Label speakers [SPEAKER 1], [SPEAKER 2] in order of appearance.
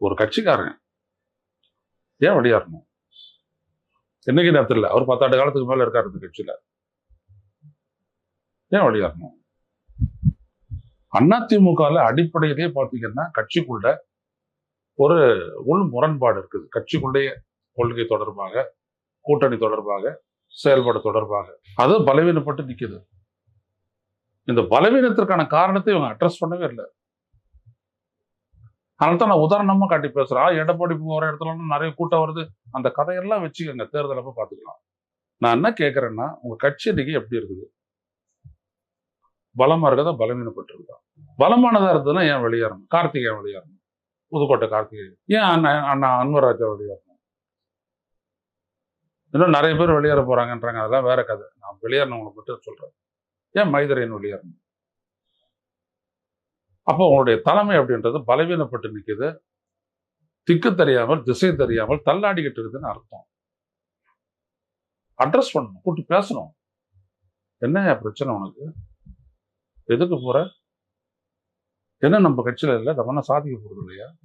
[SPEAKER 1] ஒரு கட்சிக்காரங்க ஏன் வெளியேறணும்? என்னைக்கு நேரத்தில் இல்ல. அவர் 10 ஆண்டு காலத்துக்கு மேல இருக்காரு இந்த கட்சியில. ஏன் வெளியேறணும்? அதிமுகல அடிப்படையிலேயே பாத்தீங்கன்னா கட்சிக்குள்ள ஒரு உள் முரண்பாடு இருக்குது. கட்சிக்குள்ளேயே கொள்கை தொடர்பாக, கூட்டணி தொடர்பாக, செயல்பாடு தொடர்பாக. அது பலவீனப்பட்டு நிக்குது. இந்த பலவீனத்திற்கான காரணத்தை இவங்க அட்ரஸ் பண்ணவே இல்லை. அதனால தான் நான் உதாரணமா காட்டி பேசுறேன். எடப்பாடி போற இடத்துல நிறைய கூட்டம் வருது. அந்த கதையெல்லாம் வச்சுக்கோங்க. தேர்தல் அப்ப பாத்துக்கலாம். நான் என்ன கேட்கிறேன்னா, உங்க கட்சி இன்னைக்கு எப்படி இருக்குது? பலமா இருக்குதா, பலவீனப்பட்டு இருக்குதா? பலமானதா இருந்ததுன்னா ஏன் வெளியேறணும்? கார்த்திகை ஏன் வெளியேறணும்? புதுக்கோட்டை கார்த்திகை ஏன் அண்ணா அன்வராஜா வெளியேறணும்? இன்னும் நிறைய பேர் வெளியேற போறாங்கன்றாங்க. அதெல்லாம் வேற கதை. நான் வெளியேறவங்களை மட்டும் சொல்றேன். ஏன் மைதிரையன் வெளியேறணும்? அப்போ உங்களுடைய தலைமை அப்படின்றது பலவீனப்பட்டு நிக்குது. திக்கு தெரியாமல், திசை தெரியாமல் தள்ளாடிக்கிட்டு இருக்குதுன்னு அர்த்தம். அட்ரஸ் பண்ணணும், கூப்பிட்டு பேசணும். என்ன பிரச்சனை உனக்கு? எதுக்கு போற? என்ன நம்ம கட்சியில இல்ல, நம்ம என்ன சாதிக்க போறது இல்லையா?